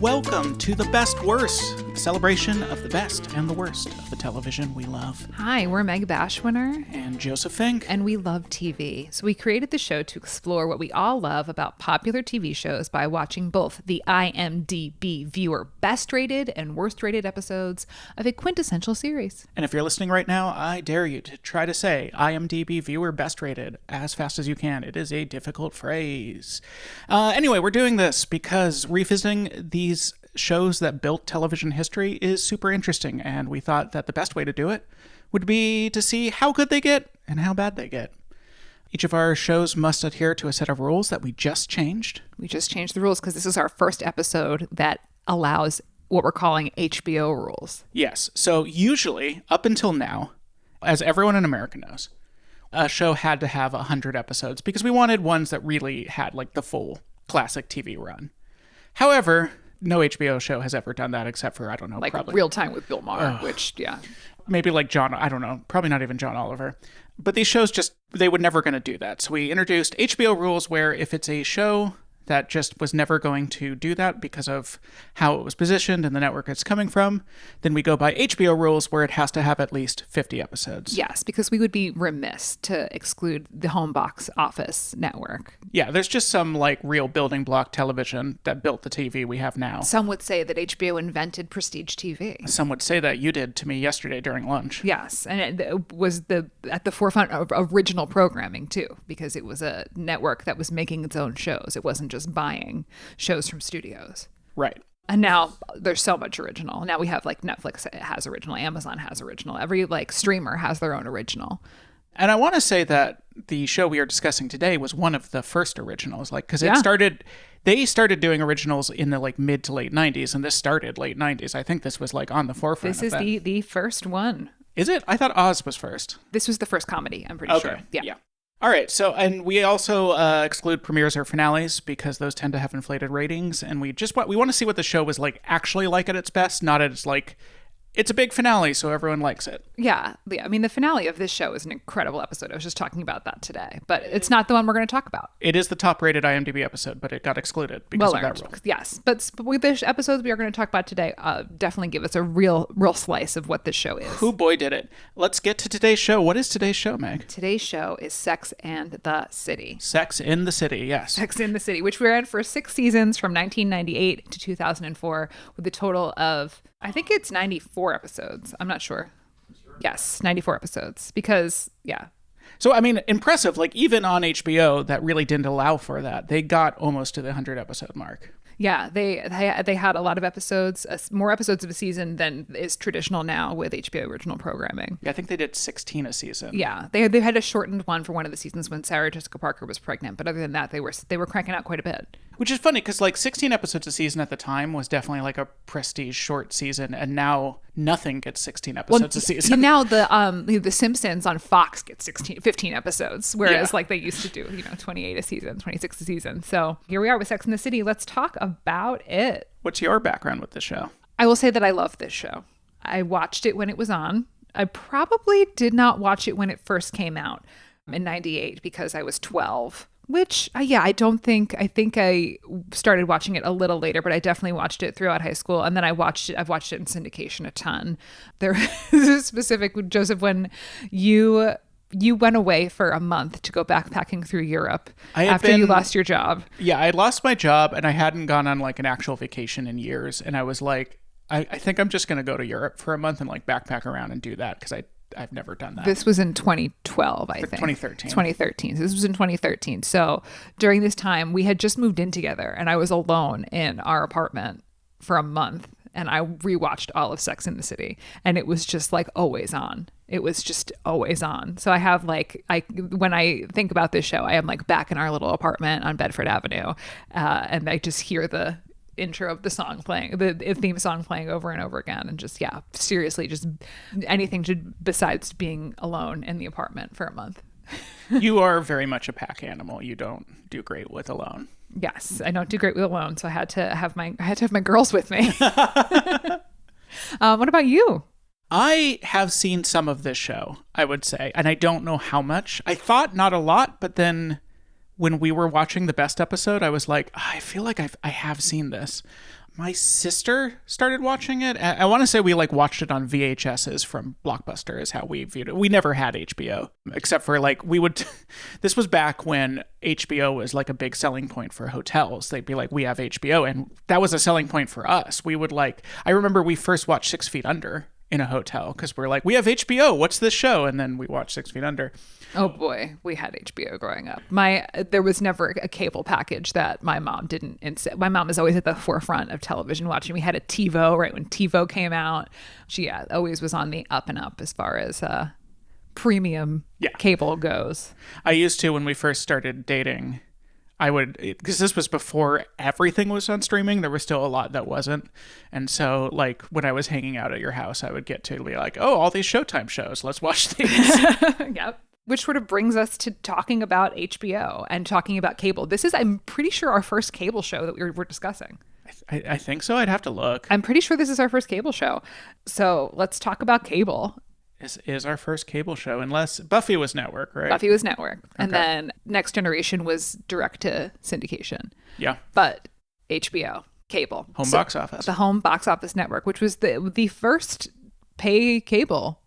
Welcome to The Best Worst, a celebration of the best and the worst of the television we love. Hi, we're Meg Bashwiner. And Joseph Fink. And we love TV. So we created the show to explore what we all love about popular TV shows by watching both the IMDb viewer best rated and worst rated episodes of a quintessential series. And if you're listening right now, I dare you to try to say IMDb viewer best rated as fast as you can. It is a difficult phrase. Anyway, we're doing this because revisiting these shows that built television history is super interesting, and we thought that the best way to do it would be to see how good they get and how bad they get. Each of our shows must adhere to a set of rules that we just changed. We just changed the rules because this is our first episode that allows what we're calling HBO rules. Yes. So usually, up until now, as everyone in America knows, a show had to have 100 episodes because we wanted ones that really had like the full classic TV run. However, no HBO show has ever done that except for, I don't know, like probably Real Time with Bill Maher, which, yeah. Maybe like John, I don't know, probably not even John Oliver. But these shows just, they were never going to do that. So we introduced HBO rules where if it's a show that just was never going to do that because of how it was positioned and the network it's coming from, then we go by HBO rules where it has to have at least 50 episodes. Yes, because we would be remiss to exclude the home box office network. Yeah, there's just some like real building block television that built the TV we have now. Some would say that HBO invented prestige TV. Some would say that you did to me yesterday during lunch. Yes, and it was at the forefront of original programming too, because it was a network that was making its own shows. It wasn't just buying shows from studios. Right. And now there's so much original. Now we have like Netflix has original, Amazon has original. Every like streamer has their own original. And I want to say that the show we are discussing today was one of the first originals, like, because they started doing originals in the like mid to late 90s, and this started late 90s. I think this was like on the forefront. This is the first one. Is it? I thought Oz was first. This was the first comedy, I'm pretty sure. Yeah. All right. So, and we also exclude premieres or finales because those tend to have inflated ratings, and we want to see what the show was like actually like at its best, not at its like, it's a big finale, so everyone likes it. Yeah. I mean, the finale of this show is an incredible episode. I was just talking about that today, but it's not the one we're going to talk about. It is the top-rated IMDb episode, but it got excluded because of that rule. Yes, but with the episodes we are going to talk about today, definitely give us a real slice of what this show is. Who boy did it. Let's get to today's show. What is today's show, Meg? Today's show is Sex and the City. Sex in the City, yes. Sex in the City, which we ran for 6 seasons from 1998 to 2004 with a total of, I think it's 94 episodes. I'm not sure. Yes, 94 episodes. Because, yeah. So, I mean, impressive. Like, even on HBO, that really didn't allow for that. They got almost to the 100-episode mark. Yeah, they had a lot of episodes, more episodes of a season than is traditional now with HBO original programming. Yeah, I think they did 16 a season. Yeah, they had a shortened one for one of the seasons when Sarah Jessica Parker was pregnant, but other than that, they were cranking out quite a bit. Which is funny because like 16 episodes a season at the time was definitely like a prestige short season, and now nothing gets 16 episodes a season. Now the Simpsons on Fox gets 15 episodes, whereas like they used to do 28 a season, 26 a season. So here we are with Sex and the City. Let's talk about it. What's your background with this show? I will say that I love this show. I watched it when it was on. I probably did not watch it when it first came out in 98 because I was 12. Which, I think I started watching it a little later, but I definitely watched it throughout high school. And then I've watched it in syndication a ton. There is a specific, Joseph, when you went away for a month to go backpacking through Europe after you lost your job. Yeah, I had lost my job and I hadn't gone on like an actual vacation in years. And I was like, I think I'm just going to go to Europe for a month and like backpack around and do that because I've never done that. This was in 2012, I think. 2013. 2013. So this was in 2013. So during this time, we had just moved in together and I was alone in our apartment for a month. And I rewatched all of Sex and the City. And it was just like always on. It was just always on. So I have when I think about this show, I am like back in our little apartment on Bedford Avenue. And I just hear the intro of the song playing, the theme song playing over and over again, and just seriously just anything besides being alone in the apartment for a month. You are very much a pack animal. You don't do great with alone. Yes, I don't do great with alone, so I had to have my girls with me. What about you? I have seen some of this show, I would say, and I don't know how much. I thought not a lot, but then when we were watching the best episode, I was like, I feel like I have seen this. My sister started watching it. I want to say we like watched it on VHSs from Blockbuster is how we viewed it. We never had HBO except for like we would this was back when HBO was like a big selling point for hotels. They'd be like, we have HBO, and that was a selling point for us. We would like, I remember we first watched 6 Feet Under in a hotel because we're like, we have HBO, what's this show? And then we watched 6 Feet Under. Oh boy, we had HBO growing up. There was never a cable package that my mom didn't insist. My mom was always at the forefront of television watching. We had a TiVo right when TiVo came out. She always was on the up and up as far as premium cable goes. I used to, when we first started dating, I would, because this was before everything was on streaming, there was still a lot that wasn't. And so, like, when I was hanging out at your house, I would get to be like, oh, all these Showtime shows, let's watch these. Yep. Which sort of brings us to talking about HBO and talking about cable. This is, I'm pretty sure, our first cable show that we're discussing. I think so. I'd have to look. I'm pretty sure this is our first cable show. So let's talk about cable. This is our first cable show, unless Buffy was network, right? Buffy was network. And then Next Generation was direct to syndication. Yeah. But HBO, cable. Home box office. The home box office network, which was the first pay cable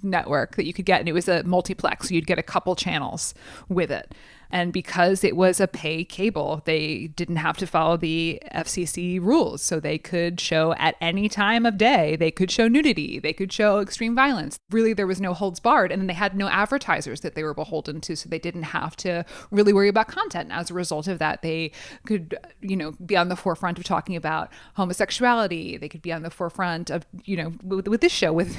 network that you could get. And it was a multiplex. So you'd get a couple channels with it. And because it was a pay cable, they didn't have to follow the FCC rules. So they could show at any time of day, they could show nudity, they could show extreme violence. Really, there was no holds barred. And then they had no advertisers that they were beholden to. So they didn't have to really worry about content. And as a result of that, they could, be on the forefront of talking about homosexuality. They could be on the forefront of, with this show, with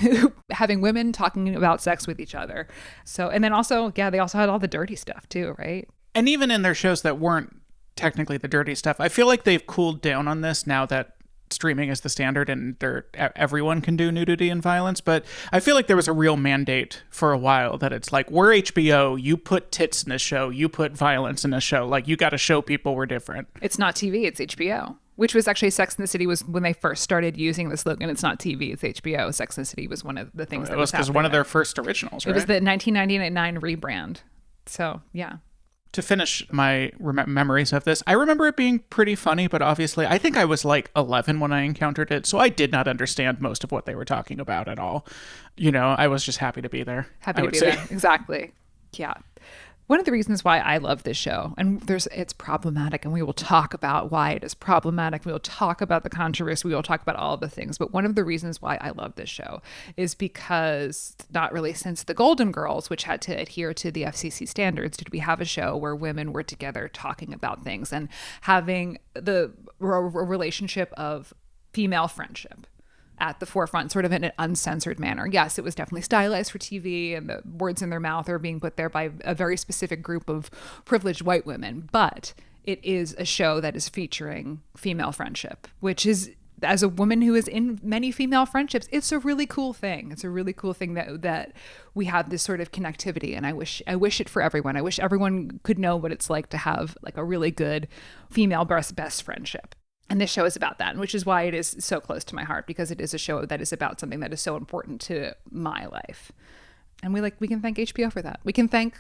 having women talking about sex with each other. So, and then also, they also had all the dirty stuff too, right? And even in their shows that weren't technically the dirty stuff, I feel like they've cooled down on this now that streaming is the standard and everyone can do nudity and violence. But I feel like there was a real mandate for a while that it's like, we're HBO, you put tits in a show, you put violence in a show. Like, you got to show people we're different. It's not TV, it's HBO. Which was actually Sex and the City was when they first started using the slogan. It's not TV, it's HBO. Sex and the City was one of the things that was because one of their first originals, right? It was the 1999 rebrand. So, yeah. To finish my memories of this, I remember it being pretty funny, but obviously I think I was like 11 when I encountered it, so I did not understand most of what they were talking about at all. I was just happy to be there. Happy to be there. Exactly. Yeah. One of the reasons why I love this show, and it's problematic, and we will talk about why it is problematic. We will talk about the controversy. We will talk about all of the things. But one of the reasons why I love this show is because not really since the Golden Girls, which had to adhere to the FCC standards, did we have a show where women were together talking about things and having the relationship of female friendship at the forefront, sort of in an uncensored manner. Yes, it was definitely stylized for TV, and the words in their mouth are being put there by a very specific group of privileged white women. But it is a show that is featuring female friendship, which is, as a woman who is in many female friendships, it's a really cool thing. It's a really cool thing that we have this sort of connectivity. And I wish it for everyone. I wish everyone could know what it's like to have like a really good female best friendship. And this show is about that, which is why it is so close to my heart, because it is a show that is about something that is so important to my life. And we can thank HBO for that. We can thank,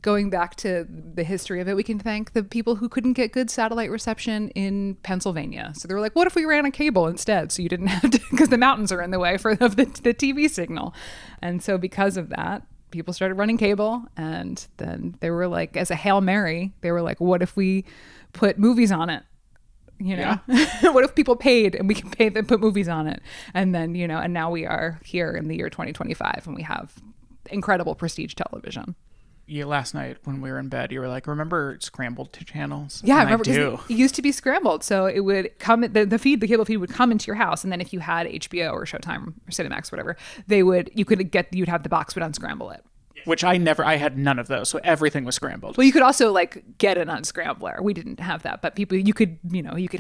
going back to the history of it, we can thank the people who couldn't get good satellite reception in Pennsylvania. So they were like, what if we ran a cable instead? So you didn't have to, because the mountains are in the way of the TV signal. And so because of that, people started running cable. And then they were like, as a Hail Mary, they were like, what if we put movies on it? Yeah. What if people paid and we can pay them, put movies on it? And then, and now we are here in the year 2025 and we have incredible prestige television. Yeah, last night when we were in bed, you were like, remember scrambled to channels? Yeah, and I remember. do. It used to be scrambled. So it would come, the cable feed would come into your house. And then if you had HBO or Showtime or Cinemax or whatever, you'd have the box would unscramble it. Which I had none of those. So everything was scrambled. Well, you could also get an unscrambler. We didn't have that, but you could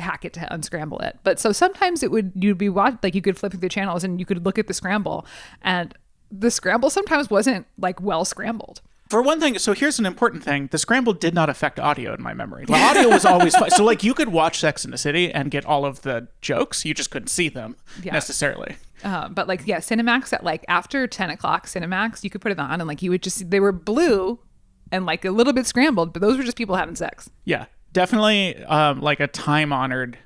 hack it to unscramble it. But so sometimes you could flip through the channels and you could look at the scramble, and the scramble sometimes wasn't well scrambled. For one thing, so here's an important thing. The scramble did not affect audio in my memory. The audio was always fine. So you could watch Sex and the City and get all of the jokes. You just couldn't see them necessarily. But Cinemax at after 10 o'clock Cinemax, you could put it on and you would just, they were blue and a little bit scrambled, but those were just people having sex. Yeah, definitely a time honored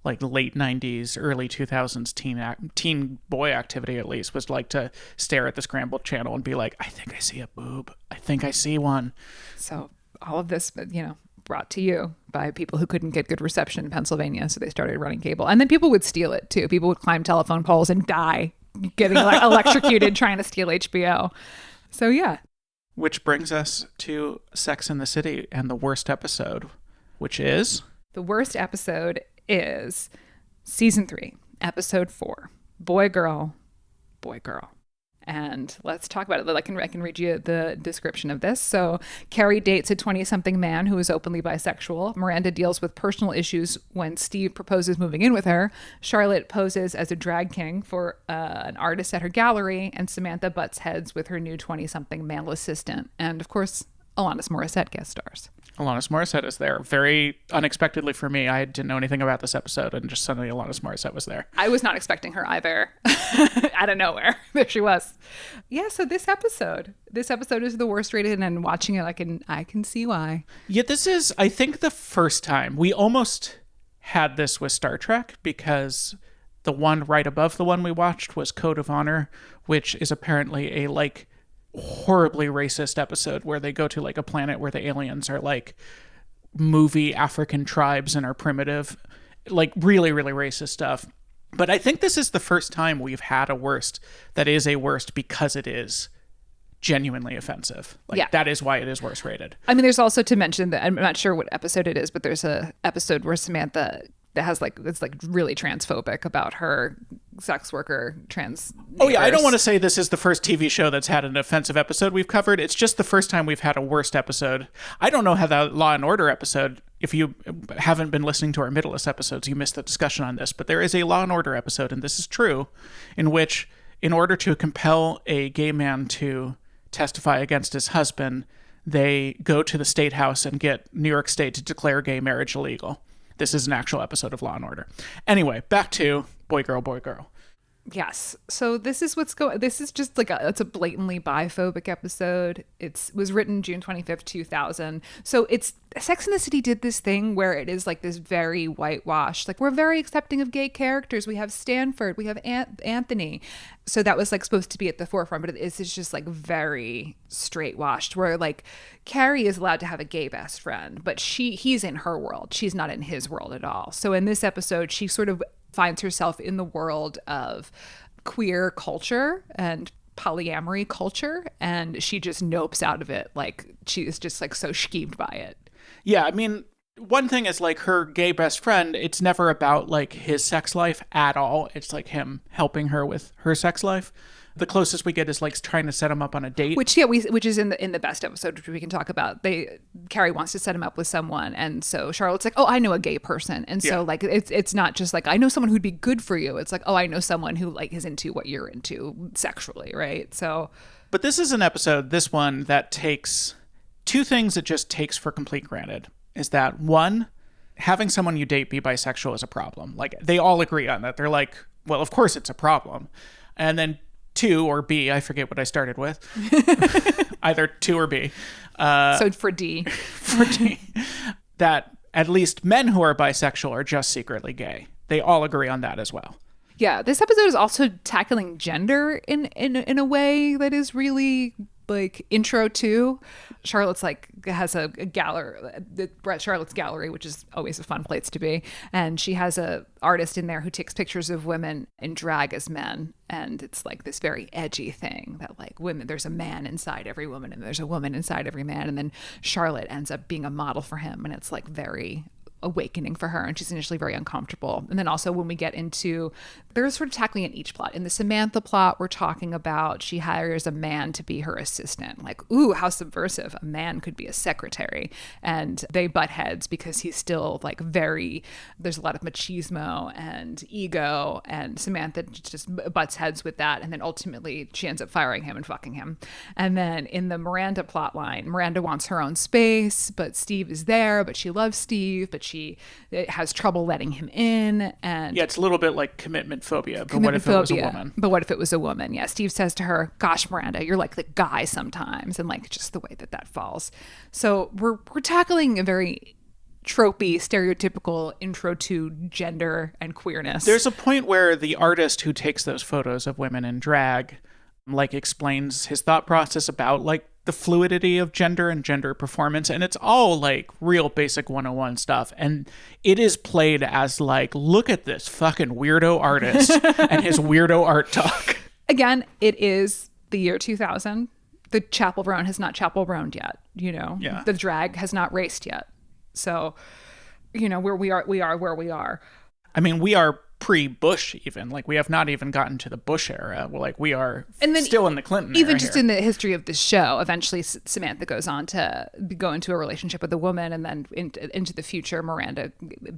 like late 90s, early 2000s teen boy activity, at least, was like to stare at the scrambled channel and be like, I think I see a boob. I think I see one. So all of this, brought to you by people who couldn't get good reception in Pennsylvania. So they started running cable. And then people would steal it too. People would climb telephone poles and die getting electrocuted trying to steal HBO. So yeah. Which brings us to Sex and the City and the worst episode, which is? The worst episode is season 3, episode 4, Boy, Girl, Boy, Girl. And let's talk about it. I can read you the description of this. So Carrie dates a 20-something man who is openly bisexual. Miranda deals with personal issues when Steve proposes moving in with her. Charlotte poses as a drag king for an artist at her gallery. And Samantha butts heads with her new 20-something male assistant. And of course, Alanis Morissette guest stars. Alanis Morissette is there. Very unexpectedly for me. I didn't know anything about this episode, and just suddenly Alanis Morissette was there. I was not expecting her either. Out of nowhere. There she was. Yeah, so this episode is the worst rated, and watching it, I can see why. Yeah, this is, I think, the first time. We almost had this with Star Trek, because the one right above the one we watched was Code of Honor, which is apparently a, horribly racist episode where they go to a planet where the aliens are movie African tribes and are primitive, really, really racist stuff. But I think this is the first time we've had a worst that is a worst because it is genuinely offensive. That is why it is worst rated. I mean, there's also to mention that I'm not sure what episode it is, but there's a episode where Samantha that has it's really transphobic about her sex worker trans neighbors. Oh yeah, I don't want to say this is the first TV show that's had an offensive episode we've covered. It's just the first time we've had a worst episode. I don't know how the Law and Order episode, if you haven't been listening to our Middleless episodes, you missed the discussion on this, but there is a Law and Order episode, and this is true, in which in order to compel a gay man to testify against his husband, they go to the state house and get New York State to declare gay marriage illegal. This is an actual episode of Law and Order. Anyway, back to Boy, Girl, Boy, Girl. Yes. So this is what's going. This is just it's a blatantly biphobic episode. It was written June 25th, 2000. So it's Sex and the City did this thing where it is this very whitewashed. We're very accepting of gay characters. We have Stanford. We have Anthony. So that was supposed to be at the forefront, but it's just very straight washed. Where Carrie is allowed to have a gay best friend, but he's in her world. She's not in his world at all. So in this episode, she sort of finds herself in the world of queer culture and polyamory culture, and she just nopes out of it. She is just so schemed by it. Yeah, I mean, one thing is her gay best friend, it's never about his sex life at all. It's him helping her with her sex life. The closest we get is trying to set him up on a date. Which is in the best episode, which we can talk about. Carrie wants to set him up with someone, and so Charlotte's oh, I know a gay person, and so it's not just I know someone who'd be good for you. It's oh, I know someone who is into what you're into sexually, right? So, but this is an episode, this one, that takes two things. It just takes for complete granted. Is that one, having someone you date be bisexual is a problem. They all agree on that. They're well, of course it's a problem, and then. 2 or B, I forget what I started with. Either 2 or B. So for D. For D. That at least men who are bisexual are just secretly gay. They all agree on that as well. Yeah, this episode is also tackling gender in a way that is really intro to. Charlotte's has a gallery, Charlotte's gallery, which is always a fun place to be, and she has a artist in there who takes pictures of women in drag as men, and it's this very edgy thing that women, there's a man inside every woman and there's a woman inside every man, and then Charlotte ends up being a model for him, and it's very awakening for her, and she's initially very uncomfortable. And then also when we get into, they're sort of tackling in each plot. In the Samantha plot, we're talking about she hires a man to be her assistant. Ooh, how subversive. A man could be a secretary. And they butt heads because he's still very, there's a lot of machismo and ego, and Samantha just butts heads with that, and then ultimately she ends up firing him and fucking him. And then in the Miranda plot line, Miranda wants her own space, but Steve is there, but she loves Steve, but she has trouble letting him in. And yeah, it's a little bit like commitment phobia, but what if it was a woman? But what if it was a woman? Yeah, Steve says to her, gosh, Miranda, you're like the guy sometimes, and just the way that falls. So we're tackling a very tropey, stereotypical intro to gender and queerness. There's a point where the artist who takes those photos of women in drag, like, explains his thought process about, like, the fluidity of gender and gender performance, and it's all, like, real basic 101 stuff, and it is played as, like, look at this fucking weirdo artist and his weirdo art talk. Again, it is the year 2000. The Chapel Brown has not Chapel Browned yet, you know? Yeah. The drag has not raced yet. So, you know, we are where we are. I mean, we are pre-Bush even. Like, we have not even gotten to the Bush era. Well, like, we are still in the Clinton era. Even just in the history of the show, eventually Samantha goes on to go into a relationship with a woman, and then into the future, Miranda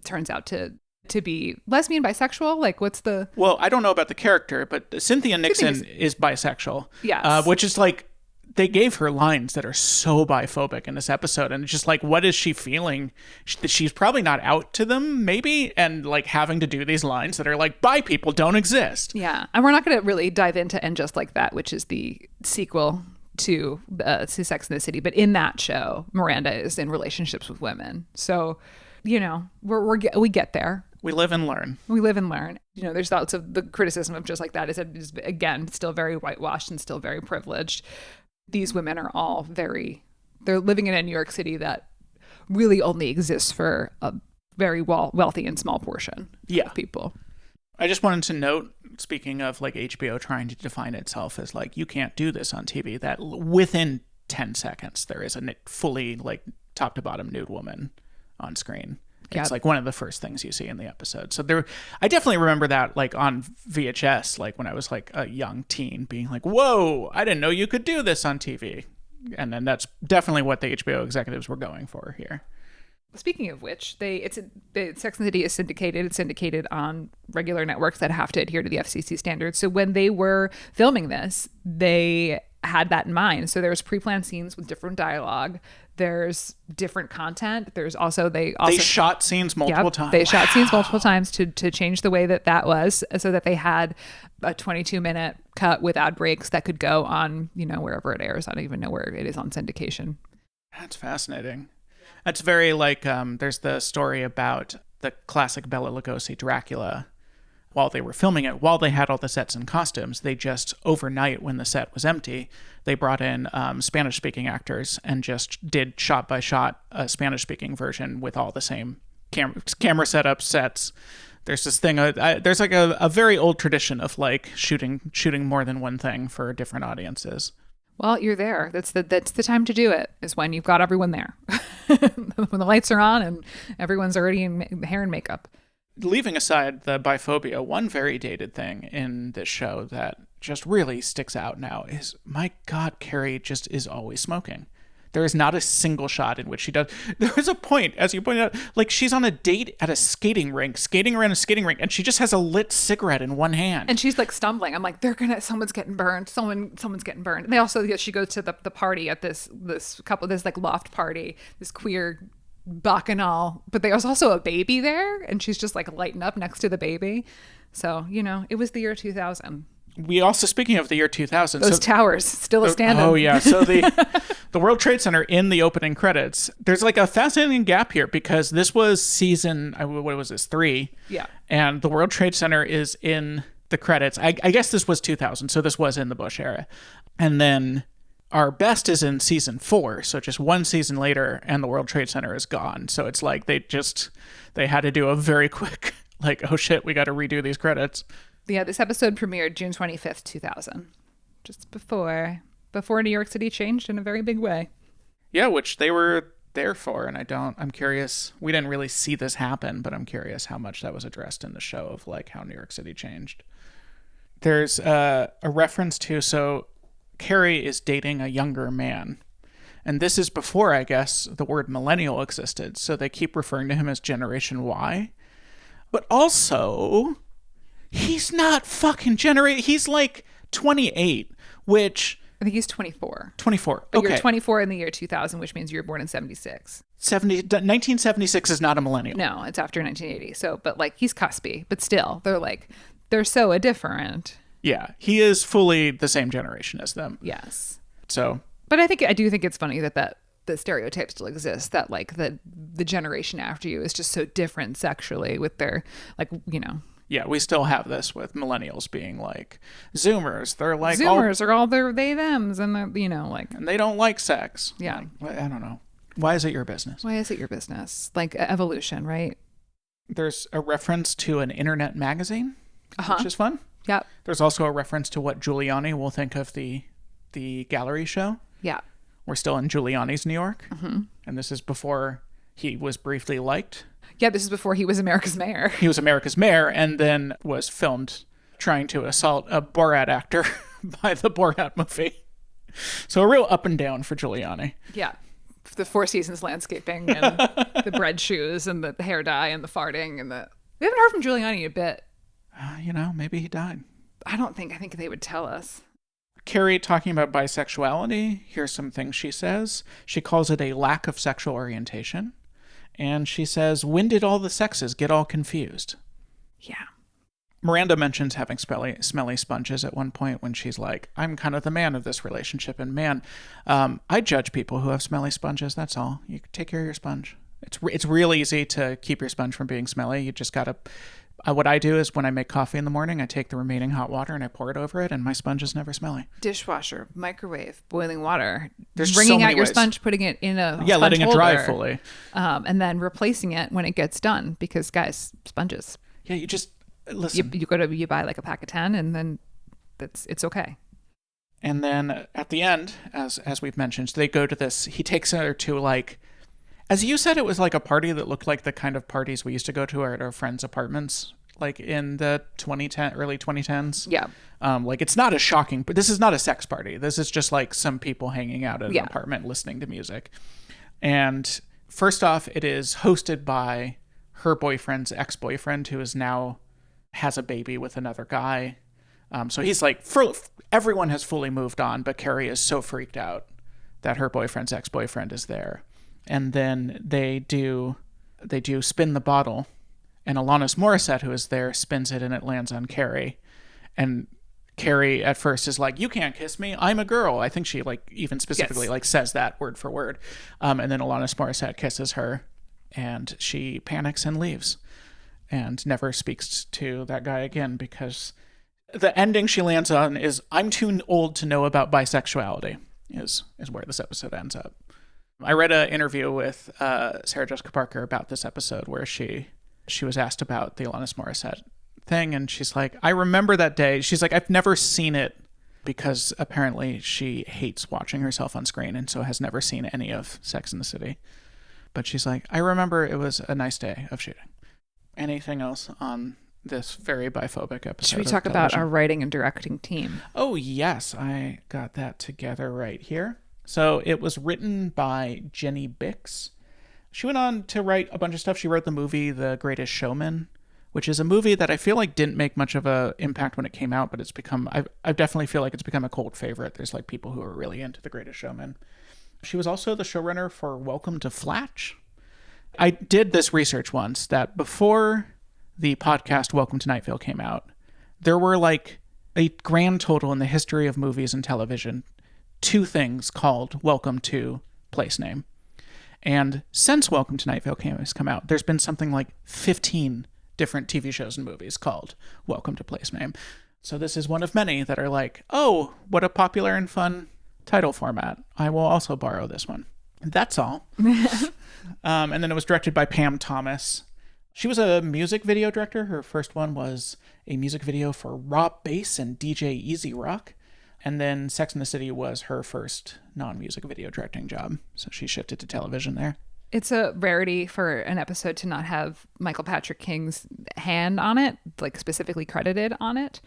turns out to be lesbian, bisexual. Like, what's the... Well, I don't know about the character, but Cynthia Nixon is bisexual. Yes. Which is like, they gave her lines that are so biphobic in this episode, and it's just like, what is she feeling? She's probably not out to them, maybe, and like having to do these lines that are like, bi people don't exist. Yeah, and we're not going to really dive into And Just Like That, which is the sequel to Sex and the City, but in that show, Miranda is in relationships with women. So, you know, we get there. We live and learn. We live and learn. You know, there's lots of the criticism of Just Like That is again, still very whitewashed and still very privileged. These women are all they're living in a New York City that really only exists for a very wealthy and small portion of people. I just wanted to note, speaking of like HBO trying to define itself as like, you can't do this on TV, that within 10 seconds, there is a fully like top to bottom nude woman on screen. It's like one of the first things you see in the episode. So I definitely remember that like on VHS, like when I was like a young teen, being like, whoa, I didn't know you could do this on TV. And then that's definitely what the HBO executives were going for here. Speaking of which, Sex and the City is syndicated. It's syndicated on regular networks that have to adhere to the FCC standards. So when they were filming this, they had that in mind. So there's pre-planned scenes with different dialogue. There's different content. There's also they shot scenes multiple times. They shot scenes multiple times to change the way that was, so that they had a 22-minute cut with ad breaks that could go on, you know, wherever it airs. I don't even know where it is on syndication. That's fascinating. That's very like there's the story about the classic Bela Lugosi Dracula. While they were filming it, while they had all the sets and costumes, they just overnight, when the set was empty, they brought in Spanish-speaking actors and just did shot-by-shot a Spanish-speaking version with all the same camera setups, sets. There's this thing, there's like a very old tradition of like shooting more than one thing for different audiences. Well, you're there. That's the time to do it, is when you've got everyone there. When the lights are on and everyone's already in hair and makeup. Leaving aside the biphobia, one very dated thing in this show that just really sticks out now is, my God, Carrie just is always smoking. There is not a single shot in which she does. There is a point, as you pointed out, like she's on a date at a skating rink, skating around a skating rink, and she just has a lit cigarette in one hand. And she's like stumbling. I'm like, someone's getting burned. Someone's getting burned. And they also, she goes to the party at this like loft party, this queer bacchanal, but there's also a baby there, and she's just like lighting up next to the baby. So, you know, it was the year 2000. We also, speaking of the year 2000, those towers still a standing. Oh yeah, so the World Trade Center in the opening credits. There's like a fascinating gap here because this was season, what was this, 3? Yeah, and the World Trade Center is in the credits. I guess this was 2000, so this was in the Bush era, and then Our Best is in season 4, so just one season later, and the World Trade Center is gone. So it's like they had to do a very quick, like, oh shit, we got to redo these credits. Yeah, this episode premiered June 25th, 2000, just before New York City changed in a very big way. Yeah, which they were there for, and I'm curious, we didn't really see this happen, but I'm curious how much that was addressed in the show of like how New York City changed. There's a reference to, so Carrie is dating a younger man. And this is before, I guess, the word millennial existed. So they keep referring to him as Generation Y. But also, he's not fucking he's like 28, which... I think he's 24. 24. But okay. You're 24 in the year 2000, which means you were born in 76. 1976 is not a millennial. No, it's after 1980. So, but like, he's cuspy. But still, they're so different. Yeah, he is fully the same generation as them. Yes. So, but I do think it's funny that the stereotype still exists that like the generation after you is just so different sexually with their like, you know. Yeah, we still have this with millennials being like Zoomers. They're like Zoomers are all their they thems and they're, you know, like, and they don't like sex. Yeah. Like, I don't know. Why is it your business? Why is it your business? Like evolution, right? There's a reference to an internet magazine, which is fun. Yep. There's also a reference to what Giuliani will think of the gallery show. Yeah. We're still in Giuliani's New York, and this is before he was briefly liked. Yeah, this is before he was America's mayor. He was America's mayor and then was filmed trying to assault a Borat actor by the Borat movie. So a real up and down for Giuliani. Yeah. The Four Seasons landscaping and the bread shoes and the hair dye and the farting and the... We haven't heard from Giuliani in a bit. You know, maybe he died. I think they would tell us. Carrie talking about bisexuality. Here's some things she says. She calls it a lack of sexual orientation. And she says, when did all the sexes get all confused? Yeah. Miranda mentions having smelly sponges at one point when she's like, I'm kind of the man of this relationship. And man, I judge people who have smelly sponges. That's all. You take care of your sponge. It's real easy to keep your sponge from being smelly. You just got to... what I do is when I make coffee in the morning, I take the remaining hot water and I pour it over it, and my sponge is never smelly. Dishwasher, microwave, boiling water. There's wringing so many out your ways. Sponge, putting it in a Yeah, sponge letting it dry holder, fully. and then replacing it when it gets done. Because guys, sponges. Yeah, you just listen. You buy like a pack of 10, and then it's okay. And then at the end, as we've mentioned, they go to this. He takes her to like. As you said, it was like a party that looked like the kind of parties we used to go to at our friends' apartments, like in the early 2010s. Yeah. Like it's not a shocking, but this is not a sex party. This is just like some people hanging out at an apartment listening to music. And first off, it is hosted by her boyfriend's ex-boyfriend, who is now has a baby with another guy. So he's like, everyone has fully moved on, but Carrie is so freaked out that her boyfriend's ex-boyfriend is there. And then they do spin the bottle, and Alanis Morissette, who is there, spins it and it lands on Carrie. And Carrie at first is like, you can't kiss me, I'm a girl. I think she like even specifically like says that word for word. And then Alanis Morissette kisses her and she panics and leaves and never speaks to that guy again, because the ending she lands on is, I'm too old to know about bisexuality, is where this episode ends up. I read an interview with Sarah Jessica Parker about this episode where she was asked about the Alanis Morissette thing, and she's like, I remember that day. She's like, I've never seen it because apparently she hates watching herself on screen and so has never seen any of Sex and the City. But she's like, I remember it was a nice day of shooting. Anything else on this very biphobic episode? Should we talk about our writing and directing team? Oh, yes. I got that together right here. So it was written by Jenny Bix. She went on to write a bunch of stuff. She wrote the movie The Greatest Showman, which is a movie that I feel like didn't make much of an impact when it came out, but it's become, I definitely feel like it's become a cult favorite. There's like people who are really into The Greatest Showman. She was also the showrunner for Welcome to Flatch. I did this research once that before the podcast Welcome to Night Vale came out, there were like a grand total in the history of movies and television, 2 things called Welcome to Place Name. And since Welcome to Night Vale has come out, there's been something like 15 different TV shows and movies called Welcome to Place Name. So this is one of many that are like, oh, what a popular and fun title format. I will also borrow this one. That's all. And then it was directed by Pam Thomas. She was a music video director. Her first one was a music video for Raw Bass and DJ Easy Rock. And then Sex and the City was her first non-music video directing job. So she shifted to television there. It's a rarity for an episode to not have Michael Patrick King's hand on it, like specifically credited on it.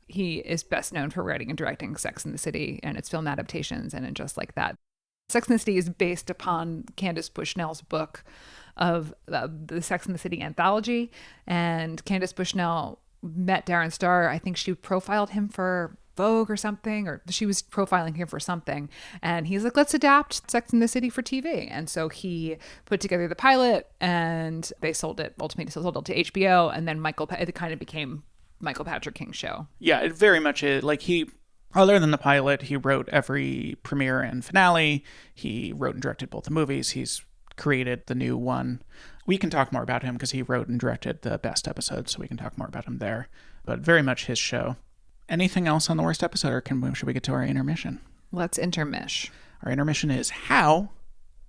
He is best known for writing and directing Sex and the City and its film adaptations and Just Like That. Sex and the City is based upon Candace Bushnell's book of the Sex and the City anthology. And Candace Bushnell met Darren Star. I think she profiled him for Vogue or something, or she was profiling him for something. And he's like, let's adapt Sex and the City for TV. And so he put together the pilot and they ultimately sold it to HBO. And then it kind of became Michael Patrick King's show. Yeah, it very much is. Like Other than the pilot, he wrote every premiere and finale. He wrote and directed both the movies. He's created the new one. We can talk more about him because he wrote and directed the best episode, so we can talk more about him there. But very much his show. Anything else on the worst episode, or should we get to our intermission? Let's intermish. Our intermission is How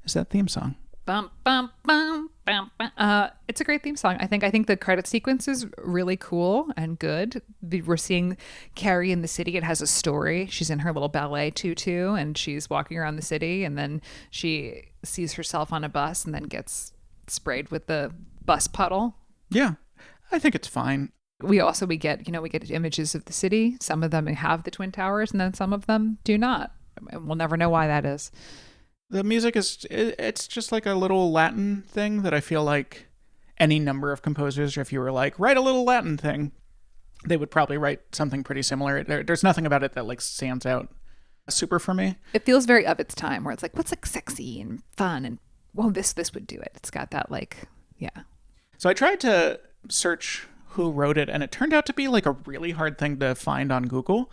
is that theme song? Bum, bum, bum, bum, bum. It's a great theme song. I think the credit sequence is really cool and good. We're seeing Carrie in the city. It has a story. She's in her little ballet tutu and she's walking around the city, and then she sees herself on a bus and then gets sprayed with the bus puddle. Yeah, I think it's fine. We get images of the city. Some of them have the Twin Towers and then some of them do not. And we'll never know why that is. The music it's just like a little Latin thing that I feel like any number of composers, if you were like, write a little Latin thing, they would probably write something pretty similar. There's nothing about it that like stands out super for me. It feels very of its time, where it's like, what's like sexy and fun, and well, this would do it. It's got that like, yeah. So I tried to search who wrote it, and it turned out to be like a really hard thing to find on Google.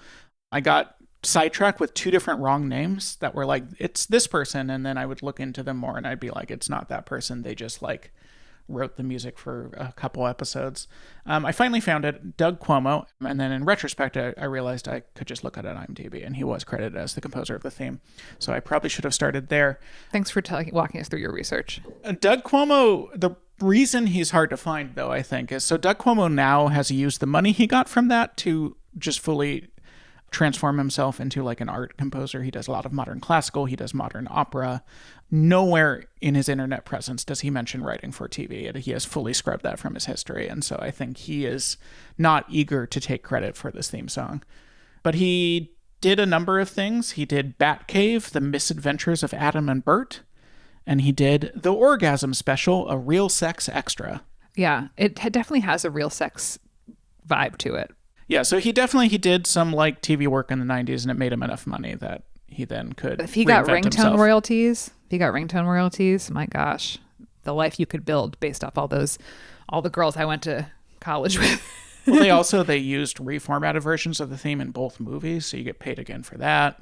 I got sidetracked with two different wrong names that were like, it's this person, and then I would look into them more and I'd be like, it's not that person. They just like wrote the music for a couple episodes. I finally found it, Doug Cuomo, and then in retrospect I realized I could just look at it on IMDb, and he was credited as the composer of the theme. So I probably should have started there. Thanks for walking us through your research. Doug Cuomo, the reason he's hard to find though, I think, is so Doug Cuomo now has used the money he got from that to just fully transform himself into like an art composer. He does a lot of modern classical. He does modern opera. Nowhere in his internet presence does he mention writing for TV. He has fully scrubbed that from his history. And so I think he is not eager to take credit for this theme song. But he did a number of things. He did Batcave, The Misadventures of Adam and Bert. And he did The Orgasm Special, a real sex extra. Yeah, it definitely has a real sex vibe to it. Yeah, so he did some like TV work in the 90s, and it made him enough money that he then could If he got ringtone royalties, my gosh, the life you could build based off all the girls I went to college with. Well, they used reformatted versions of the theme in both movies, so you get paid again for that.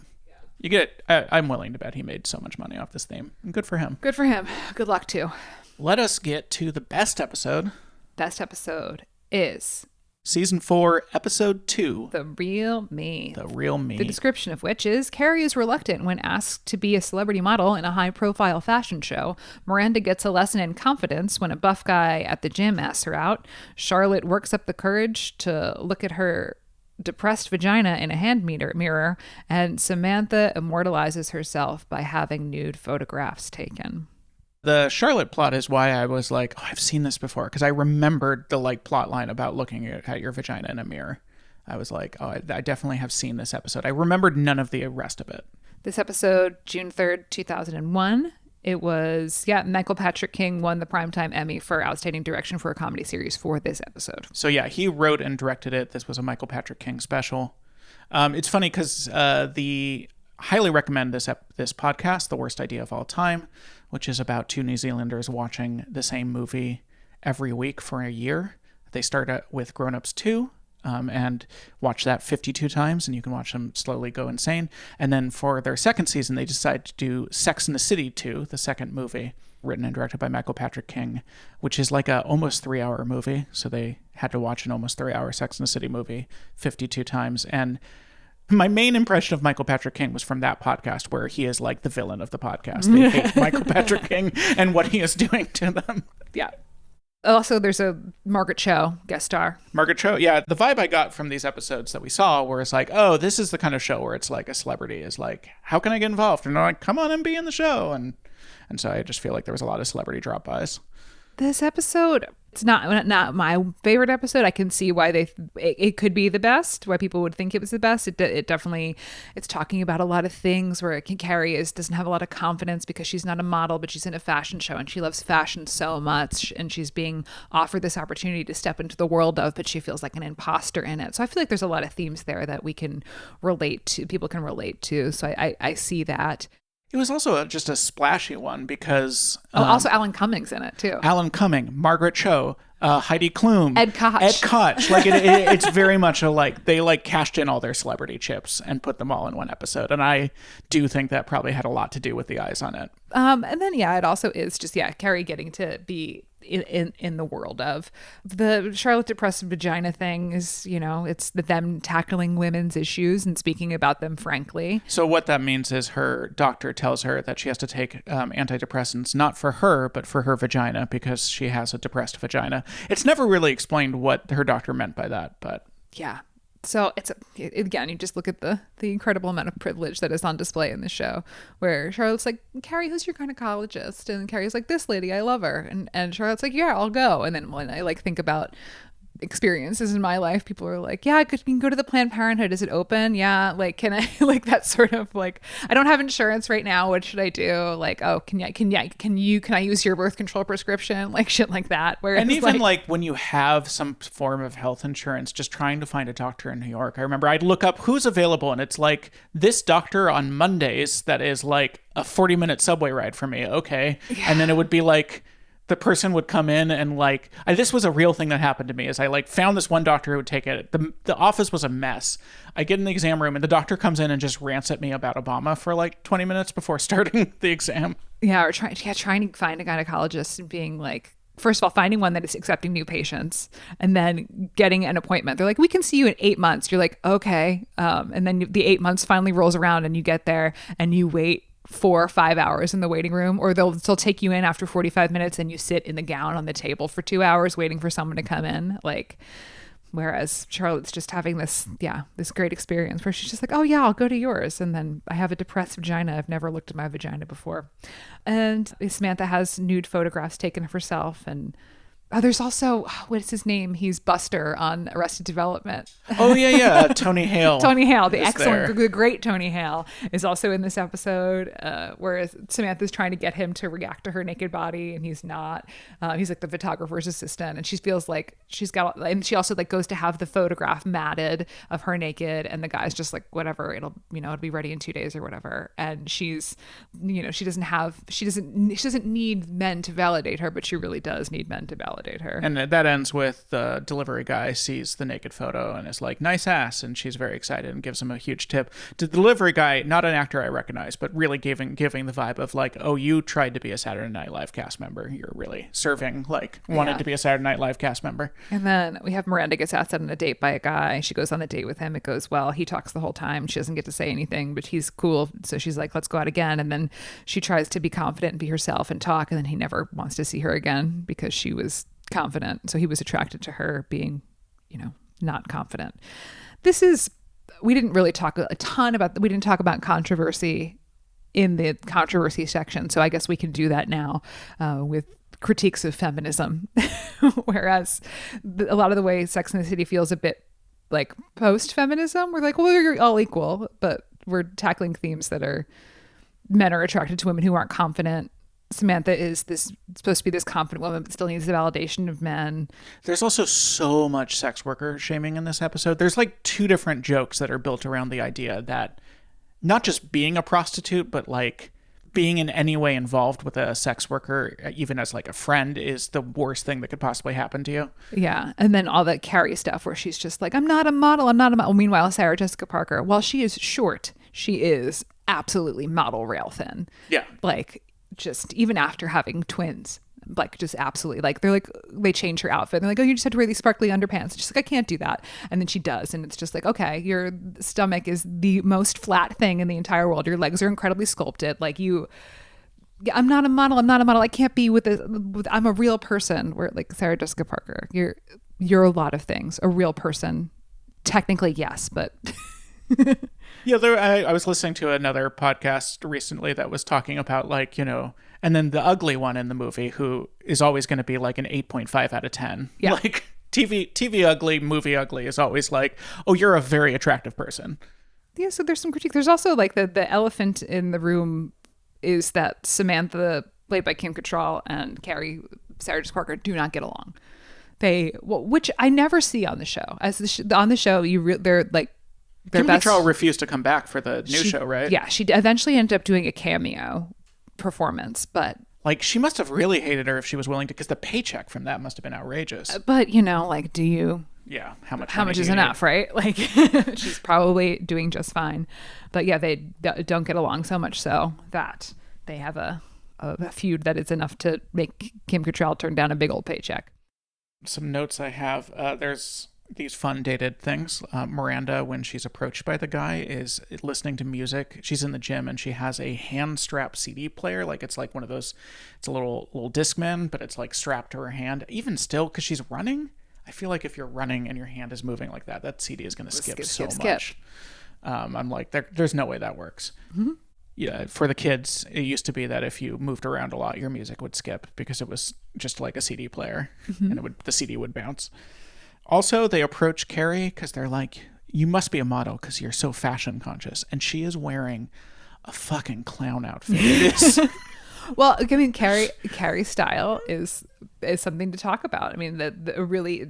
I'm willing to bet he made so much money off this theme. Good for him. Good for him. Good luck too. Let us get to the best episode. Best episode is Season 4, Episode 2. The Real Me. The Real Me. The description of which is, Carrie is reluctant when asked to be a celebrity model in a high-profile fashion show. Miranda gets a lesson in confidence when a buff guy at the gym asks her out. Charlotte works up the courage to look at her depressed vagina in a hand mirror. And Samantha immortalizes herself by having nude photographs taken. The Charlotte plot is why I was like, oh, I've seen this before, because I remembered the like plot line about looking at your vagina in a mirror. I was like, oh, I definitely have seen this episode. I remembered none of the rest of it. This episode, June 3rd, 2001. It was, Michael Patrick King won the Primetime Emmy for Outstanding Direction for a Comedy Series for this episode. So yeah, he wrote and directed it. This was a Michael Patrick King special. It's funny because highly recommend this podcast, The Worst Idea of All Time, which is about two New Zealanders watching the same movie every week for a year. They start with Grown Ups 2 and watch that 52 times, and you can watch them slowly go insane. And then for their second season, they decide to do Sex and the City 2, the second movie, written and directed by Michael Patrick King, which is like a almost 3-hour movie. So they had to watch an almost 3-hour Sex and the City movie 52 times. And my main impression of Michael Patrick King was from that podcast, where he is like the villain of the podcast. They hate Michael Patrick King and what he is doing to them. Yeah. Also, there's a Margaret Cho guest star. Margaret Cho, yeah. The vibe I got from these episodes that we saw, where it's like, oh, this is the kind of show where it's like a celebrity is like, how can I get involved? And they're like, come on and be in the show. And so I just feel like there was a lot of celebrity drop-bys. This episode, it's not my favorite episode. I can see why it could be the best, why people would think it was the best. It definitely, it's talking about a lot of things where Carrie doesn't have a lot of confidence because she's not a model, but she's in a fashion show and she loves fashion so much, and she's being offered this opportunity to step into the world of, but she feels like an imposter in it. So I feel like there's a lot of themes there that we can relate to, people can relate to. So I see that. It was also just a splashy one because... also Alan Cumming's in it, too. Alan Cumming, Margaret Cho, Heidi Klum, Ed Koch. Like it's very much a like they like cashed in all their celebrity chips and put them all in one episode, and I do think that probably had a lot to do with the eyes on it. And then it also is just Carrie getting to be in the world of the Charlotte depressed vagina thing is, it's them tackling women's issues and speaking about them frankly. So what that means is her doctor tells her that she has to take antidepressants, not for her, but for her vagina, because she has a depressed vagina. It's never really explained what her doctor meant by that, but yeah. So again, you just look at the incredible amount of privilege that is on display in the show, where Charlotte's like, Carrie, who's your gynecologist? And Carrie's like, this lady, I love her. And Charlotte's like, yeah, I'll go. And then when I think about experiences in my life, people are like, yeah, you can go to the Planned Parenthood. Is it open? Yeah. Can I that sort of I don't have insurance right now. What should I do? Can I use your birth control prescription? Shit like that. Whereas, and even when you have some form of health insurance, just trying to find a doctor in New York. I remember I'd look up who's available, and it's like this doctor on Mondays that is like a 40-minute subway ride for me. Okay. Yeah. And then it would be the person would come in and this was a real thing that happened to me is I found this one doctor who would take it. The office was a mess. I get in the exam room and the doctor comes in and just rants at me about Obama for 20 minutes before starting the exam. Yeah. Or trying to find a gynecologist and being first of all, finding one that is accepting new patients and then getting an appointment. They're like, we can see you in 8 months. You're like, okay. And then the 8 months finally rolls around and you get there and you wait 4 or 5 hours in the waiting room, or they'll take you in after 45 minutes and you sit in the gown on the table for 2 hours waiting for someone to come in. Whereas Charlotte's just having this great experience where she's just like, oh yeah, I'll go to yours. And then I have a depressed vagina. I've never looked at my vagina before. And Samantha has nude photographs taken of herself. And there's also, what is his name? He's Buster on Arrested Development. Oh, yeah. Tony Hale. Tony Hale, the great Tony Hale, is also in this episode, whereas Samantha's trying to get him to react to her naked body, and he's not. He's the photographer's assistant, and she feels like and she also goes to have the photograph matted of her naked, and the guy's just like, whatever, it'll be ready in 2 days or whatever. And she's, she doesn't need men to validate her, but she really does need men to validate her. And that ends with the delivery guy sees the naked photo and is like, nice ass, and she's very excited and gives him a huge tip. The delivery guy, not an actor I recognize, but really giving the vibe of oh, you tried to be a Saturday Night Live cast member. You're really serving wanted to be a Saturday Night Live cast member. And then we have Miranda gets asked out on a date by a guy. She goes on the date with him. It goes well. He talks the whole time. She doesn't get to say anything, but he's cool. So she's like, let's go out again. And then she tries to be confident and be herself and talk. And then he never wants to see her again because she was confident. So he was attracted to her being, not confident. We didn't really talk a ton about, we didn't talk about controversy in the controversy section. So I guess we can do that now with critiques of feminism. Whereas a lot of the way Sex and the City feels a bit post-feminism, we're well, you're all equal, but we're tackling themes that are men are attracted to women who aren't confident. Samantha is supposed to be this confident woman, but still needs the validation of men. There's also so much sex worker shaming in this episode. There's 2 different jokes that are built around the idea that not just being a prostitute, but being in any way involved with a sex worker, even as a friend, is the worst thing that could possibly happen to you. Yeah. And then all that Carrie stuff where she's just I'm not a model. Meanwhile, Sarah Jessica Parker, while she is short, she is absolutely model rail thin. Yeah. Just even after having twins, just absolutely they change her outfit. They're oh, you just have to wear these sparkly underpants. She's I can't do that. And then she does. And it's just okay, your stomach is the most flat thing in the entire world. Your legs are incredibly sculpted. I'm not a model. I can't be I'm a real person. Where Sarah Jessica Parker, you're a lot of things. A real person. Technically, yes, but Yeah, I was listening to another podcast recently that was talking about and then the ugly one in the movie who is always going to be an 8.5 out of 10. Yeah. TV ugly, movie ugly is always oh, you're a very attractive person. Yeah, so there's some critique. There's also the elephant in the room is that Samantha, played by Kim Cattrall, and Carrie, Sarah Jessica Parker, do not get along. Which I never see on the show. On the show, they're Kim Cattrall refused to come back for the new show, right? Yeah, she eventually ended up doing a cameo performance, but Like, she must have really hated her if she was willing to, because the paycheck from that must have been outrageous. But, like, do you... Yeah, how much is enough, right? Like, she's probably doing just fine. But yeah, they don't get along so much so that they have a feud that is enough to make Kim Cattrall turn down a big old paycheck. Some notes I have, there's these fun dated things. Miranda, when she's approached by the guy, is listening to music. She's in the gym and she has a hand strap CD player. Like, it's like one of those, it's a little Discman, but it's like strapped to her hand. Even still, because she's running, I feel like if you're running and your hand is moving like that, that CD is going to skip so much. I'm like, there's no way that works. Mm-hmm. Yeah, for the kids, it used to be that if you moved around a lot, your music would skip because it was just like a CD player, and the CD would bounce. Also, they approach Carrie because they're like, you must be a model because you're so fashion conscious. And she is wearing a fucking clown outfit. It is. Well, I mean, Carrie's style is something to talk about. I mean, the really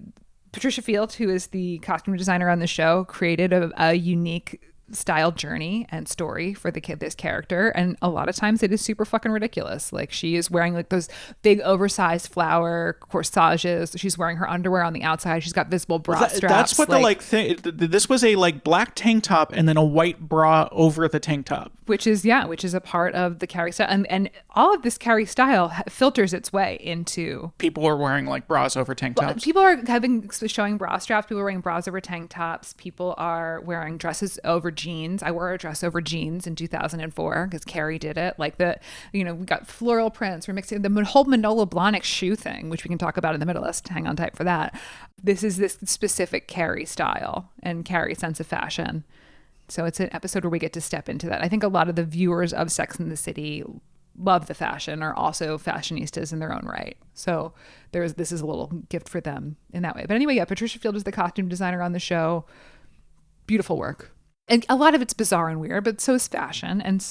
Patricia Field, who is the costume designer on the show, created a unique style journey and story for this character, and a lot of times it is super fucking ridiculous. Like, she is wearing like those big oversized flower corsages. She's wearing her underwear on the outside. She's got visible bra straps. That's what this was, a like black tank top and then a white bra over the tank top, which is a part of the Carrie style, and all of this Carrie style filters its way into people are wearing like bras over tank tops. People are showing bra straps. People are wearing bras over tank tops. People are wearing dresses over jeans. I wore a dress over jeans in 2004 because Carrie did it. Like, we got floral prints. We're mixing the whole Manolo Blahnik shoe thing, which we can talk about in the middle. Let's hang on tight for that. This is this specific Carrie style and Carrie sense of fashion. So it's an episode where we get to step into that. I think a lot of the viewers of Sex and the City love the fashion, are also fashionistas in their own right. So this is a little gift for them in that way. But anyway, yeah, Patricia Field is the costume designer on the show. Beautiful work. And a lot of it's bizarre and weird, but so is fashion. And,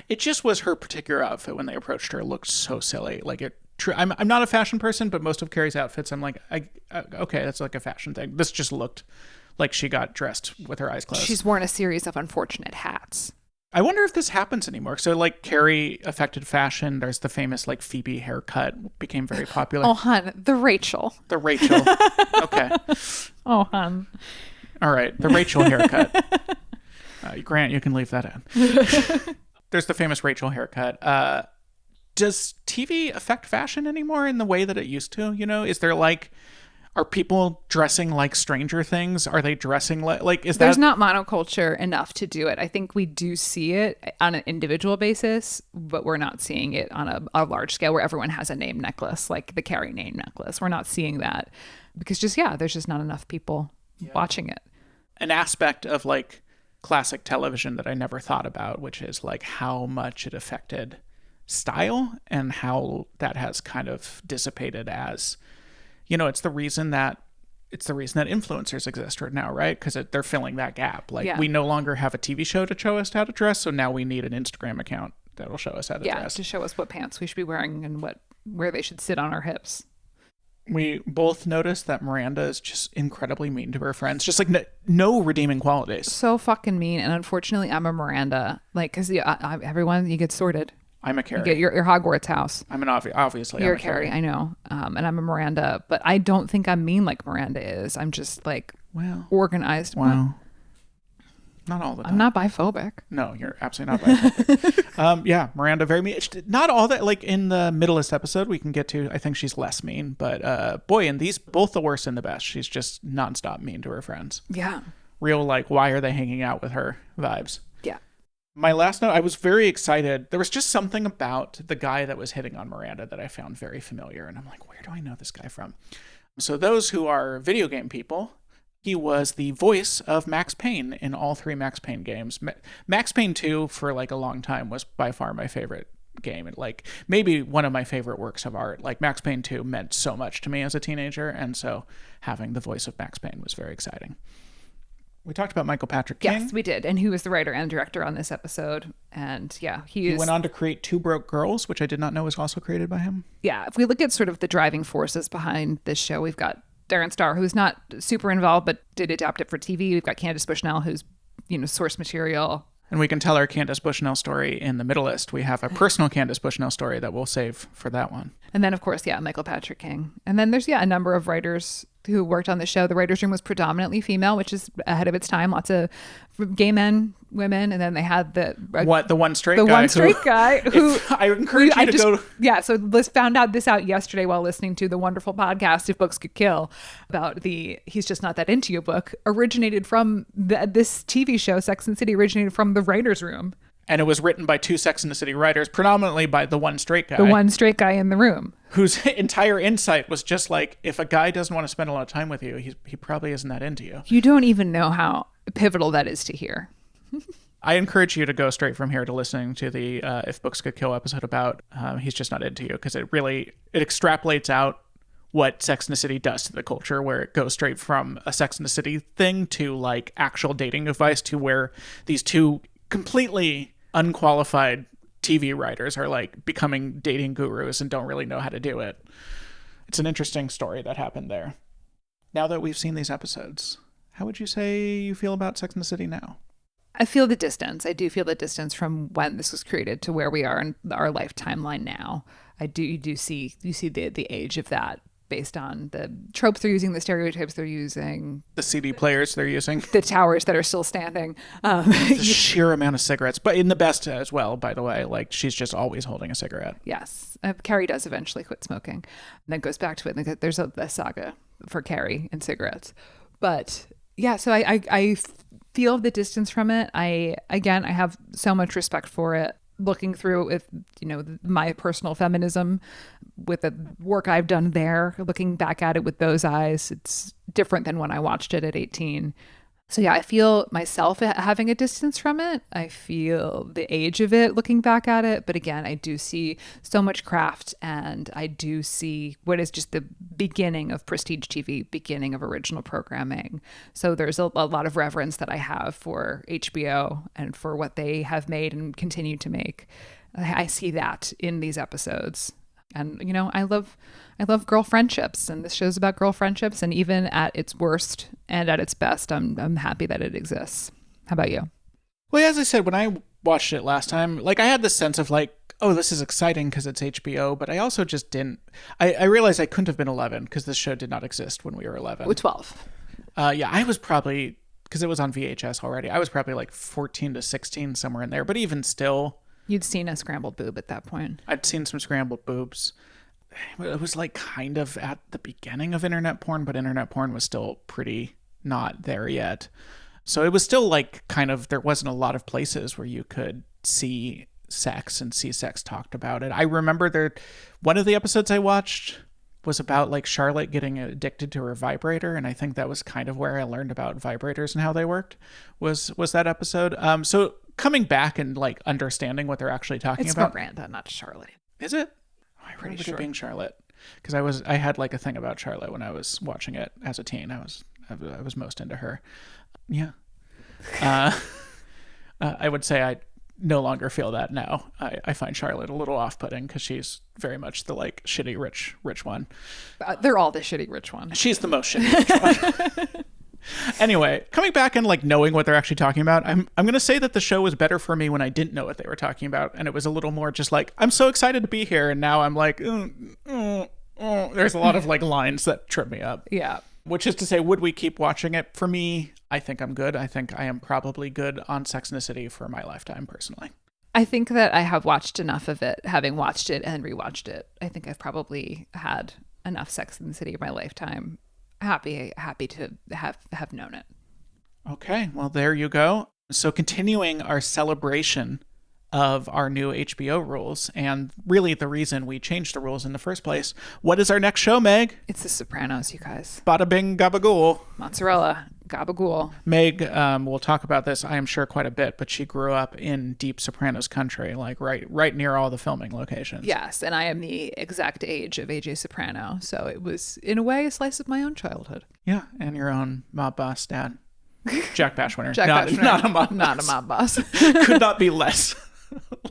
it just was her particular outfit when they approached her looked so silly. Like, I'm not a fashion person, but most of Carrie's outfits, I'm like, okay, that's like a fashion thing. This just looked like she got dressed with her eyes closed. She's worn a series of unfortunate hats. I wonder if this happens anymore. So, like, Carrie affected fashion. There's the famous, like, Phoebe haircut became very popular. Oh, hun. The Rachel. Okay. Oh, hun. All right. The Rachel haircut. Grant, you can leave that in. There's the famous Rachel haircut. Does TV affect fashion anymore in the way that it used to? Is there like... Are people dressing like Stranger Things? Are they dressing like is There's not monoculture enough to do it. I think we do see it on an individual basis, but we're not seeing it on a large scale where everyone has a name necklace, like the Carrie name necklace. We're not seeing that because there's just not enough people watching it. An aspect of like classic television that I never thought about, which is like how much it affected style and how that has kind of dissipated as... it's the reason that influencers exist right now, right? Because they're filling that gap. Like, we no longer have a TV show to show us how to dress, so now we need an Instagram account that'll show us how to dress. To show us what pants we should be wearing and where they should sit on our hips. We both noticed that Miranda is just incredibly mean to her friends. Just like no redeeming qualities. So fucking mean. And unfortunately, I'm a Miranda. Like, because everyone, you get sorted. I'm a Carrie. You get your Hogwarts house. I'm an obviously. You're a Carrie, I know. And I'm a Miranda, but I don't think I'm mean like Miranda is. I'm just like organized. Wow. Not all the time. I'm not biphobic. No, you're absolutely not biphobic. Miranda, very mean. Not all that, like in the middleest episode we can get to, I think she's less mean. But boy, in these, both the worst and the best, she's just nonstop mean to her friends. Yeah. Real, like, why are they hanging out with her vibes. Yeah. My last note, I was very excited. There was just something about the guy that was hitting on Miranda that I found very familiar. And I'm like, where do I know this guy from? So those who are video game people, he was the voice of Max Payne in all three Max Payne games. Max Payne 2 for like a long time was by far my favorite game. And like maybe one of my favorite works of art. Like Max Payne 2 meant so much to me as a teenager. And so having the voice of Max Payne was very exciting. We talked about Michael Patrick King. Yes, we did. And he was the writer and director on this episode. And yeah, he went on to create Two Broke Girls, which I did not know was also created by him. Yeah, if we look at sort of the driving forces behind this show, we've got Darren Star, who's not super involved, but did adapt it for TV. We've got Candace Bushnell, who's, source material. And we can tell our Candace Bushnell story in the middle list. We have a personal Candace Bushnell story that we'll save for that one. And then, of course, Michael Patrick King. And then there's, a number of writers who worked on the show. The writer's room was predominantly female, which is ahead of its time. Lots of gay men, women. And then they had the one straight guy who I encourage you to go. Yeah. So Liz found this out yesterday while listening to the wonderful podcast, If Books Could Kill, about He's Just Not That Into You book, originated from this TV show, Sex and the City, originated from the writer's room. And it was written by 2 Sex and the City writers, predominantly by the one straight guy. The one straight guy in the room. Whose entire insight was just like, if a guy doesn't want to spend a lot of time with you, he probably isn't that into you. You don't even know how pivotal that is to hear. I encourage you to go straight from here to listening to the If Books Could Kill episode about He's Just Not Into You, because it extrapolates out what Sex and the City does to the culture, where it goes straight from a Sex and the City thing to like actual dating advice, to where these 2 completely unqualified TV writers are like becoming dating gurus and don't really know how to do it. It's an interesting story that happened there. Now that we've seen these episodes, how would you say you feel about Sex and the City now? I feel the distance. I do feel the distance from when this was created to where we are in our life timeline now. You do see the age of that, based on the tropes they're using, the stereotypes they're using, the CD players they're using, the towers that are still standing, the sheer amount of cigarettes, but in the best as well, by the way. Like, she's just always holding a cigarette. Yes. Carrie does eventually quit smoking, and then goes back to it. And there's a saga for Carrie and cigarettes. But yeah, so I feel the distance from it. I have so much respect for it. Looking through with, my personal feminism, with the work I've done there, looking back at it with those eyes, it's different than when I watched it at 18. So yeah, I feel myself having a distance from it. I feel the age of it looking back at it. But again, I do see so much craft, and I do see what is just the beginning of prestige TV, beginning of original programming. So there's a lot of reverence that I have for HBO and for what they have made and continue to make. I see that in these episodes. And, I love girl friendships, and this show's about girl friendships. And even at its worst and at its best, I'm happy that it exists. How about you? Well, as I said, when I watched it last time, like, I had this sense of like, oh, this is exciting because it's HBO, but I also just didn't. I realized I couldn't have been 11 because this show did not exist when we were 11. With 12. Yeah, I was probably, because it was on VHS already, I was probably like 14 to 16, somewhere in there. But even still, you'd seen a scrambled boob at that point. I'd seen some scrambled boobs. It was like kind of at the beginning of internet porn, but internet porn was still pretty not there yet. So it was still like kind of, there wasn't a lot of places where you could see sex and see sex talked about it. I remember one of the episodes I watched was about like Charlotte getting addicted to her vibrator, and I think that was kind of where I learned about vibrators and how they worked, was that episode. So coming back and like understanding what they're actually talking about. It's Miranda, not Charlotte. Is it? I remember it being Charlotte, because I had like a thing about Charlotte when I was watching it as a teen. I was most into her. Yeah. I would say I no longer feel that now. I find Charlotte a little off-putting because she's very much the like shitty rich one. They're all the shitty rich one. She's the most shitty rich one. Anyway, coming back and like knowing what they're actually talking about, I'm going to say that the show was better for me when I didn't know what they were talking about, and it was a little more just like, I'm so excited to be here, and now I'm like, there's a lot of like lines that trip me up. Yeah. Which is to say, would we keep watching it? For me, I think I'm good. I think I am probably good on Sex and the City for my lifetime, personally. I think that I have watched enough of it, having watched it and rewatched it. I think I've probably had enough Sex and the City in my lifetime. Happy to have known it. Okay, well, there you go. So continuing our celebration of our new HBO rules, and really the reason we changed the rules in the first place. What is our next show, Meg? It's The Sopranos, you guys. Bada bing, gabagool. Mozzarella, gabagool. Meg, we'll talk about this, I am sure, quite a bit, but she grew up in deep Sopranos country, like right near all the filming locations. Yes, and I am the exact age of AJ Soprano, so it was, in a way, a slice of my own childhood. Yeah, and your own mob boss dad. Jack Bashwinner. Not a mob boss. Could not be less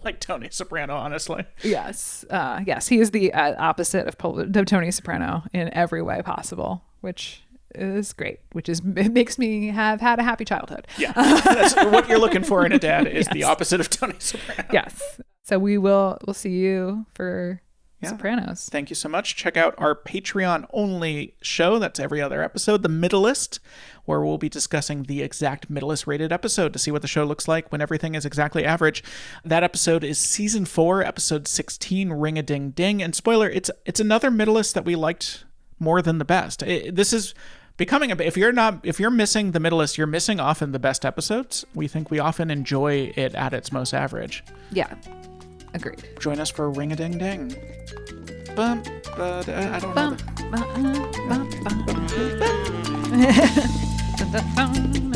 like Tony Soprano, honestly. Yes. Yes, he is the opposite of Tony Soprano in every way possible, which is great, it makes me have had a happy childhood. Yeah, that's what you're looking for in a dad is the Yes. opposite of Tony Soprano. Yes. So we'll see you for Sopranos. Thank you so much. Check out our Patreon only show. That's every other episode, The Middleist, where we'll be discussing the exact Middleist rated episode to see what the show looks like when everything is exactly average. That episode is season 4, episode 16, Ring a Ding Ding. And spoiler, it's another Middleist that we liked more than the best. This is becoming if you're missing the Middleist, you're missing often the best episodes. We think we often enjoy it at its most average. Yeah. Agreed. Join us for Ring a Ding Ding. I don't know. Bum,